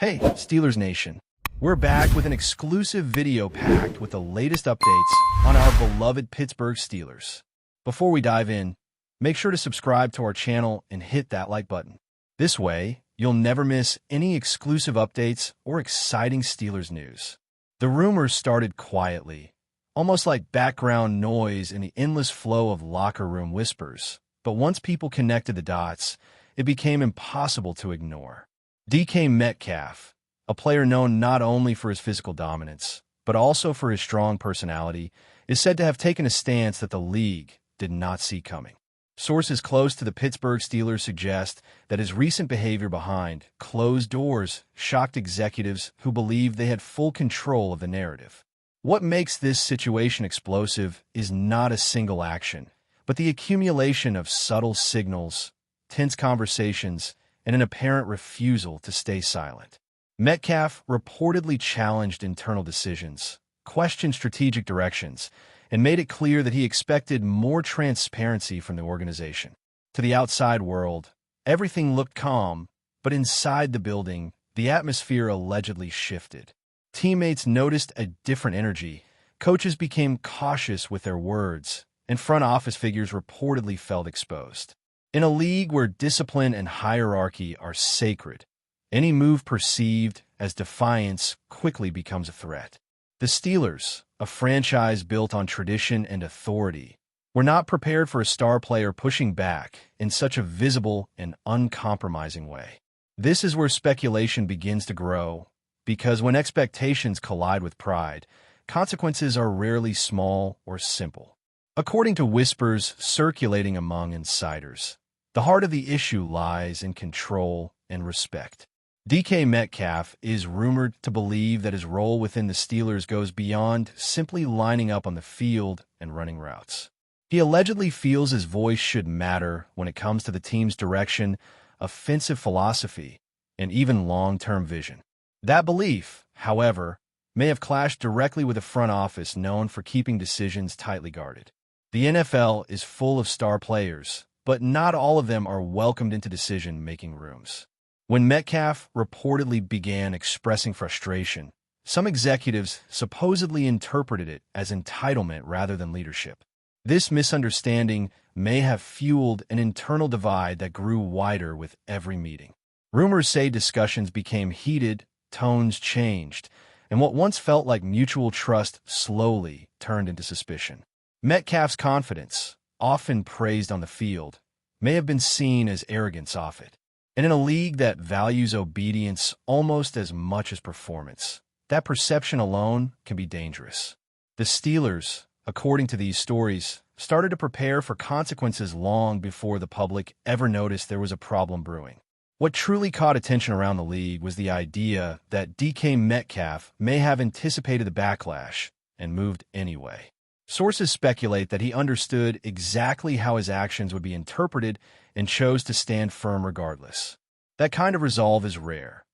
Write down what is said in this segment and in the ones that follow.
Hey, Steelers Nation. We're back with an exclusive video packed with the latest updates on our beloved Pittsburgh Steelers. Before we dive in, make sure to subscribe to our channel and hit that like button. This way, you'll never miss any exclusive updates or exciting Steelers news. The rumors started quietly, almost like background noise in the endless flow of locker room whispers. But once people connected the dots, it became impossible to ignore. DK Metcalf, a player known not only for his physical dominance, but also for his strong personality, is said to have taken a stance that the league did not see coming. Sources close to the Pittsburgh Steelers suggest that his recent behavior behind closed doors shocked executives who believed they had full control of the narrative. What makes this situation explosive is not a single action, but the accumulation of subtle signals, tense conversations, and an apparent refusal to stay silent. Metcalf reportedly challenged internal decisions, questioned strategic directions, and made it clear that he expected more transparency from the organization. To the outside world, everything looked calm, but inside the building, the atmosphere allegedly shifted. Teammates noticed a different energy, coaches became cautious with their words, and front office figures reportedly felt exposed. In a league where discipline and hierarchy are sacred, any move perceived as defiance quickly becomes a threat. The Steelers, a franchise built on tradition and authority, were not prepared for a star player pushing back in such a visible and uncompromising way. This is where speculation begins to grow, because when expectations collide with pride, consequences are rarely small or simple. According to whispers circulating among insiders, the heart of the issue lies in control and respect. DK Metcalf is rumored to believe that his role within the Steelers goes beyond simply lining up on the field and running routes. He allegedly feels his voice should matter when it comes to the team's direction, offensive philosophy, and even long-term vision. That belief, however, may have clashed directly with a front office known for keeping decisions tightly guarded. The NFL is full of star players, but not all of them are welcomed into decision-making rooms. When Metcalf reportedly began expressing frustration, some executives supposedly interpreted it as entitlement rather than leadership. This misunderstanding may have fueled an internal divide that grew wider with every meeting. Rumors say discussions became heated, tones changed, and what once felt like mutual trust slowly turned into suspicion. Metcalf's confidence, often praised on the field, may have been seen as arrogance off it. And in a league that values obedience almost as much as performance, that perception alone can be dangerous. The Steelers, according to these stories, started to prepare for consequences long before the public ever noticed there was a problem brewing. What truly caught attention around the league was the idea that DK Metcalf may have anticipated the backlash and moved anyway. Sources speculate that he understood exactly how his actions would be interpreted and chose to stand firm regardless. That kind of resolve is rare,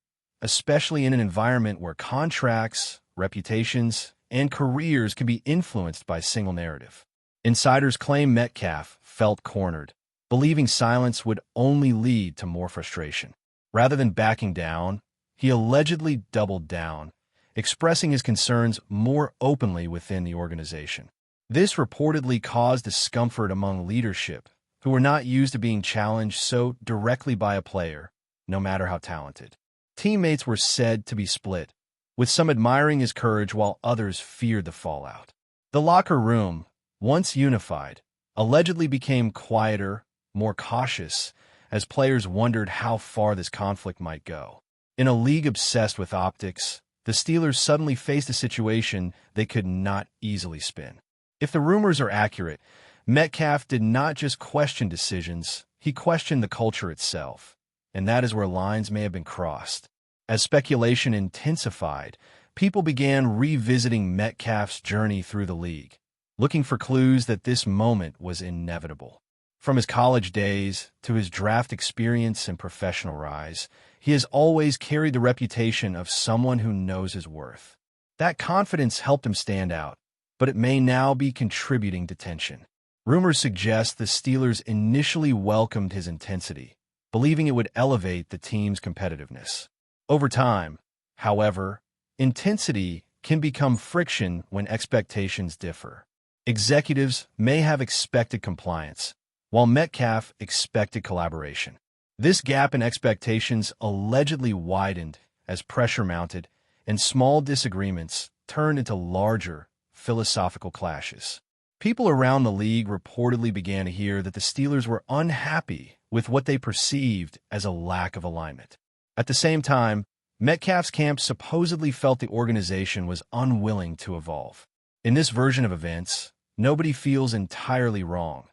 especially in an environment where contracts, reputations, and careers can be influenced by a single narrative. Insiders claim Metcalf felt cornered, believing silence would only lead to more frustration. Rather than backing down, he allegedly doubled down, expressing his concerns more openly within the organization. This reportedly caused discomfort among leadership, who were not used to being challenged so directly by a player, no matter how talented. Teammates were said to be split, with some admiring his courage while others feared the fallout. The locker room, once unified, allegedly became quieter, more cautious, as players wondered how far this conflict might go. In a league obsessed with optics, the Steelers suddenly faced a situation they could not easily spin. If the rumors are accurate, Metcalf did not just question decisions, he questioned the culture itself, and that is where lines may have been crossed. As speculation intensified, people began revisiting Metcalf's journey through the league, looking for clues that this moment was inevitable. From his college days to his draft experience and professional rise, he has always carried the reputation of someone who knows his worth. That confidence helped him stand out, but it may now be contributing to tension. Rumors suggest the Steelers initially welcomed his intensity, believing it would elevate the team's competitiveness. Over time, however, intensity can become friction when expectations differ. Executives may have expected compliance, while Metcalf expected collaboration. This gap in expectations allegedly widened as pressure mounted and small disagreements turned into larger philosophical clashes. People around the league reportedly began to hear that the Steelers were unhappy with what they perceived as a lack of alignment. At the same time, Metcalf's camp supposedly felt the organization was unwilling to evolve. In this version of events, nobody feels entirely wrong,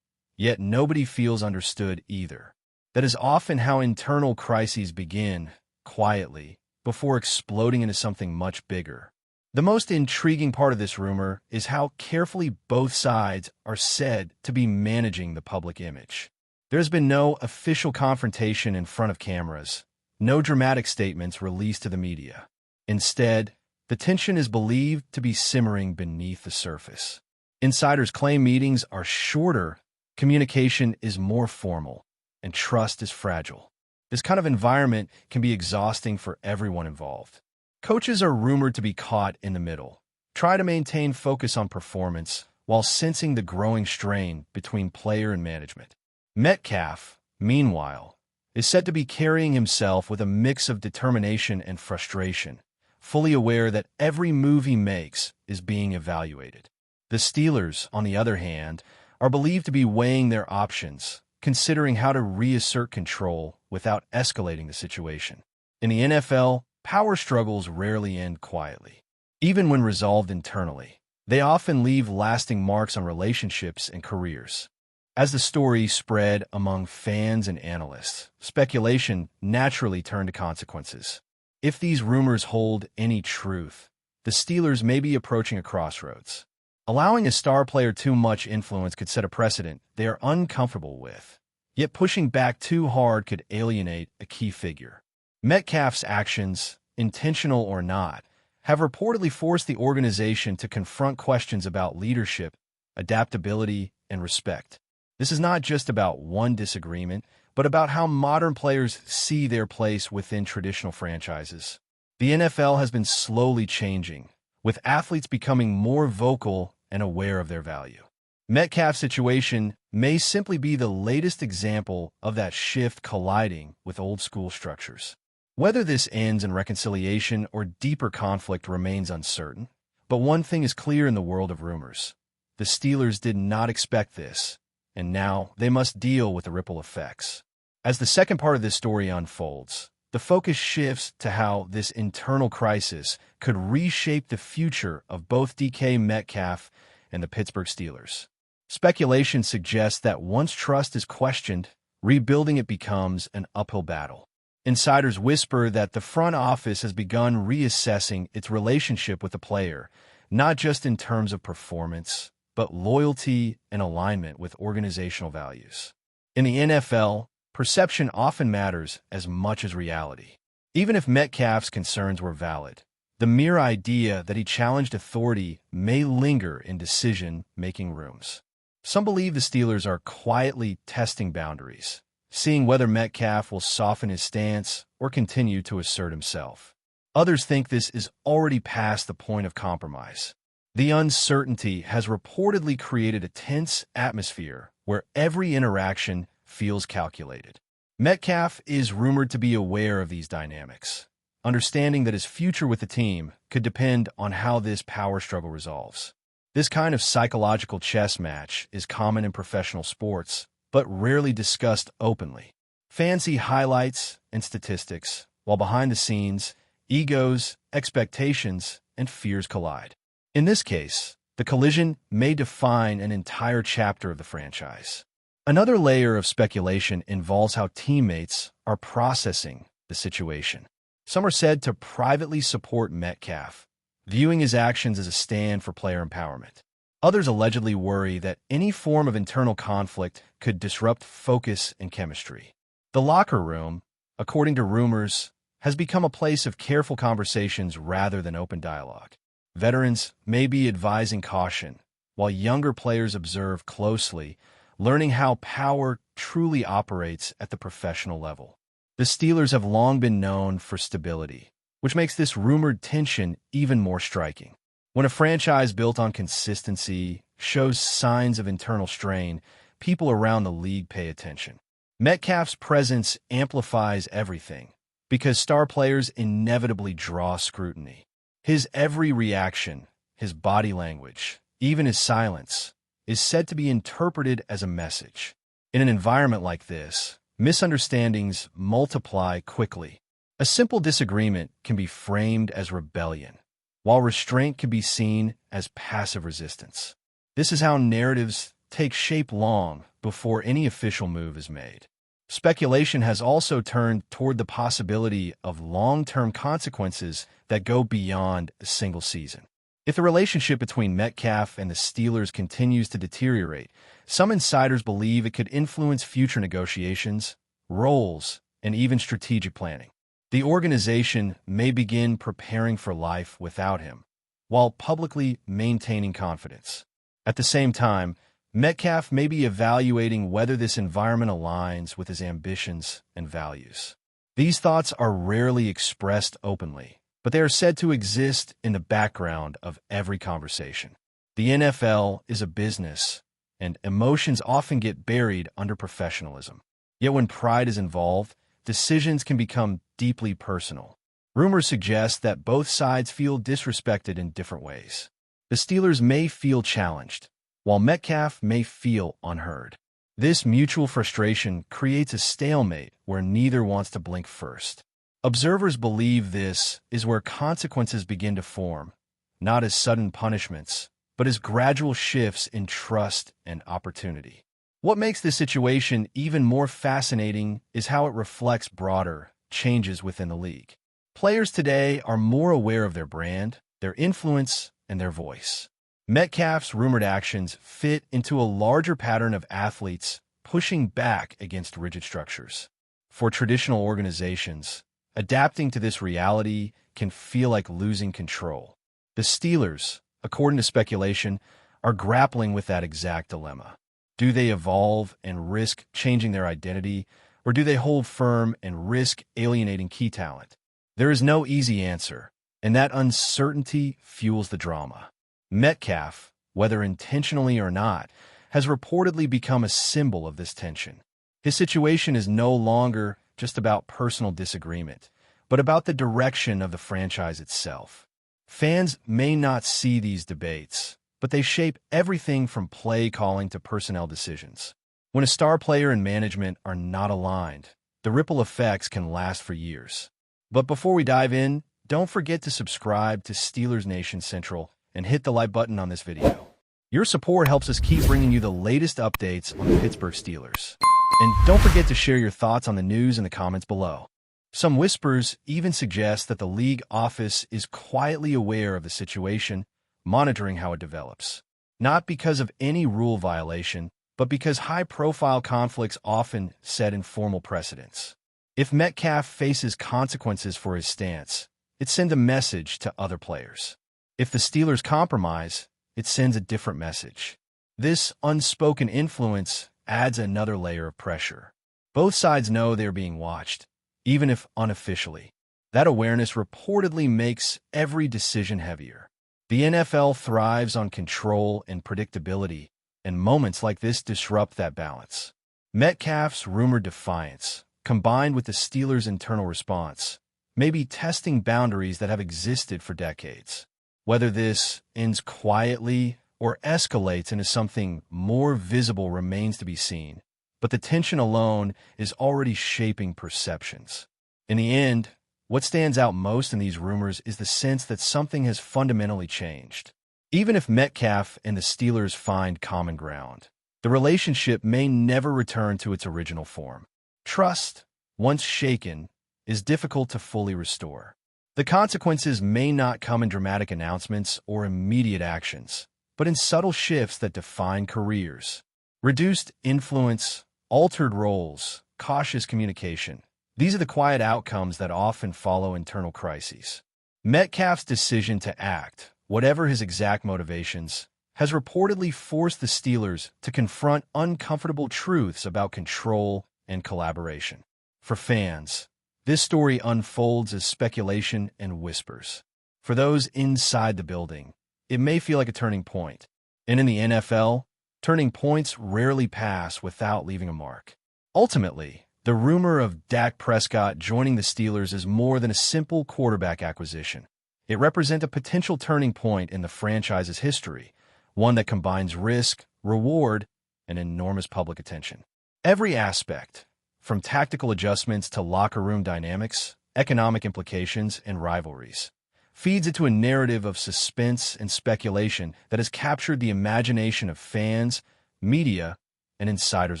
yet nobody feels understood either. That is often how internal crises begin, quietly, before exploding into something much bigger. The most intriguing part of this rumor is how carefully both sides are said to be managing the public image. There's been no official confrontation in front of cameras, no dramatic statements released to the media. Instead, the tension is believed to be simmering beneath the surface. Insiders claim meetings are shorter, communication is more formal, and trust is fragile. This kind of environment can be exhausting for everyone involved. Coaches are rumored to be caught in the middle, try to maintain focus on performance while sensing the growing strain between player and management. Metcalf, meanwhile, is said to be carrying himself with a mix of determination and frustration, fully aware that every move he makes is being evaluated. The Steelers, on the other hand, are believed to be weighing their options, considering how to reassert control without escalating the situation. In the NFL, power struggles rarely end quietly. Even when resolved internally, they often leave lasting marks on relationships and careers. As the story spread among fans and analysts, speculation naturally turned to consequences. If these rumors hold any truth, the Steelers may be approaching a crossroads. Allowing a star player too much influence could set a precedent they are uncomfortable with, yet pushing back too hard could alienate a key figure. Metcalf's actions, intentional or not, have reportedly forced the organization to confront questions about leadership, adaptability, and respect. This is not just about one disagreement, but about how modern players see their place within traditional franchises. The NFL has been slowly changing, with athletes becoming more vocal and aware of their value. Metcalf's situation may simply be the latest example of that shift colliding with old-school structures. Whether this ends in reconciliation or deeper conflict remains uncertain, but one thing is clear in the world of rumors. The Steelers did not expect this, and now they must deal with the ripple effects. As the second part of this story unfolds, the focus shifts to how this internal crisis could reshape the future of both DK Metcalf and the Pittsburgh Steelers. Speculation suggests that once trust is questioned, rebuilding it becomes an uphill battle. Insiders whisper that the front office has begun reassessing its relationship with the player, not just in terms of performance, but loyalty and alignment with organizational values. In the NFL, perception often matters as much as reality. Even if Metcalf's concerns were valid, the mere idea that he challenged authority may linger in decision-making rooms. Some believe the Steelers are quietly testing boundaries, seeing whether Metcalf will soften his stance or continue to assert himself. Others think this is already past the point of compromise. The uncertainty has reportedly created a tense atmosphere where every interaction feels calculated. Metcalf is rumored to be aware of these dynamics, understanding that his future with the team could depend on how this power struggle resolves. This kind of psychological chess match is common in professional sports, but rarely discussed openly. Fans see highlights and statistics, while behind the scenes, egos, expectations, and fears collide. In this case, the collision may define an entire chapter of the franchise. Another layer of speculation involves how teammates are processing the situation. Some are said to privately support Metcalf, viewing his actions as a stand for player empowerment. Others allegedly worry that any form of internal conflict could disrupt focus and chemistry. The locker room, according to rumors, has become a place of careful conversations rather than open dialogue. Veterans may be advising caution, while younger players observe closely, learning how power truly operates at the professional level. The Steelers have long been known for stability, which makes this rumored tension even more striking. When a franchise built on consistency shows signs of internal strain, people around the league pay attention. Metcalf's presence amplifies everything because star players inevitably draw scrutiny. His every reaction, his body language, even his silence, is said to be interpreted as a message. In an environment like this, misunderstandings multiply quickly. A simple disagreement can be framed as rebellion, while restraint can be seen as passive resistance. This is how narratives take shape long before any official move is made. Speculation has also turned toward the possibility of long-term consequences that go beyond a single season. If the relationship between Metcalf and the Steelers continues to deteriorate, some insiders believe it could influence future negotiations, roles, and even strategic planning. The organization may begin preparing for life without him, while publicly maintaining confidence. At the same time, Metcalf may be evaluating whether this environment aligns with his ambitions and values. These thoughts are rarely expressed openly, but they are said to exist in the background of every conversation. The NFL is a business, and emotions often get buried under professionalism. Yet when pride is involved, decisions can become deeply personal. Rumors suggest that both sides feel disrespected in different ways. The Steelers may feel challenged, while Metcalf may feel unheard. This mutual frustration creates a stalemate where neither wants to blink first. Observers believe this is where consequences begin to form, not as sudden punishments, but as gradual shifts in trust and opportunity. What makes this situation even more fascinating is how it reflects broader changes within the league. Players today are more aware of their brand, their influence, and their voice. Metcalf's rumored actions fit into a larger pattern of athletes pushing back against rigid structures. For traditional organizations, adapting to this reality can feel like losing control. The Steelers, according to speculation, are grappling with that exact dilemma. Do they evolve and risk changing their identity, or do they hold firm and risk alienating key talent? There is no easy answer, and that uncertainty fuels the drama. Metcalf, whether intentionally or not, has reportedly become a symbol of this tension. His situation is no longer just about personal disagreement, but about the direction of the franchise itself. Fans may not see these debates, but they shape everything from play calling to personnel decisions. When a star player and management are not aligned, the ripple effects can last for years. But before we dive in, don't forget to subscribe to Steelers Nation Central and hit the like button on this video. Your support helps us keep bringing you the latest updates on the Pittsburgh Steelers. And don't forget to share your thoughts on the news in the comments below. Some whispers even suggest that the league office is quietly aware of the situation, monitoring how it develops. Not because of any rule violation, but because high-profile conflicts often set informal precedents. If Metcalf faces consequences for his stance, it sends a message to other players. If the Steelers compromise, it sends a different message. This unspoken influence adds another layer of pressure. Both sides know they're being watched, even if unofficially. That awareness reportedly makes every decision heavier. The NFL thrives on control and predictability, and moments like this disrupt that balance. Metcalf's rumored defiance, combined with the Steelers' internal response, may be testing boundaries that have existed for decades. Whether this ends quietly or escalates into something more visible remains to be seen, but the tension alone is already shaping perceptions. In the end, what stands out most in these rumors is the sense that something has fundamentally changed. Even if Metcalf and the Steelers find common ground, the relationship may never return to its original form. Trust, once shaken, is difficult to fully restore. The consequences may not come in dramatic announcements or immediate actions, but in subtle shifts that define careers. Reduced influence, altered roles, cautious communication. These are the quiet outcomes that often follow internal crises. Metcalf's decision to act, whatever his exact motivations, has reportedly forced the Steelers to confront uncomfortable truths about control and collaboration. For fans, This story unfolds as speculation and whispers. For those inside the building, it may feel like a turning point. And in the NFL, turning points rarely pass without leaving a mark. Ultimately, the rumor of Dak Prescott joining the Steelers is more than a simple quarterback acquisition. It represents a potential turning point in the franchise's history, one that combines risk, reward, and enormous public attention. Every aspect, from tactical adjustments to locker room dynamics, economic implications, and rivalries, feeds into a narrative of suspense and speculation that has captured the imagination of fans, media, and insiders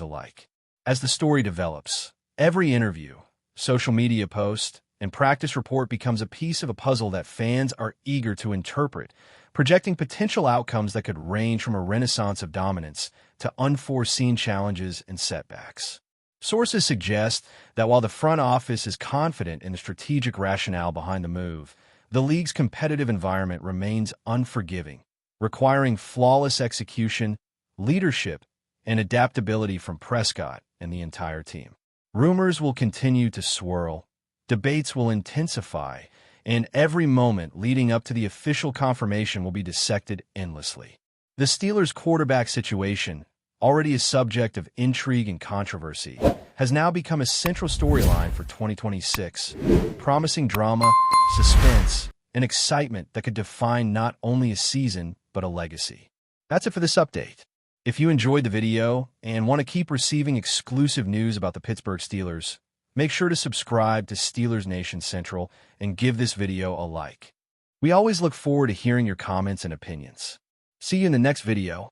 alike. As the story develops, every interview, social media post, and practice report becomes a piece of a puzzle that fans are eager to interpret, projecting potential outcomes that could range from a renaissance of dominance to unforeseen challenges and setbacks. Sources suggest that while the front office is confident in the strategic rationale behind the move, the league's competitive environment remains unforgiving, requiring flawless execution, leadership, and adaptability from Prescott and the entire team. Rumors will continue to swirl, debates will intensify, and every moment leading up to the official confirmation will be dissected endlessly. The Steelers' quarterback situation, already a subject of intrigue and controversy, has now become a central storyline for 2026, promising drama, suspense, and excitement that could define not only a season, but a legacy. That's it for this update. If you enjoyed the video and want to keep receiving exclusive news about the Pittsburgh Steelers, make sure to subscribe to Steelers Nation Central and give this video a like. We always look forward to hearing your comments and opinions. See you in the next video.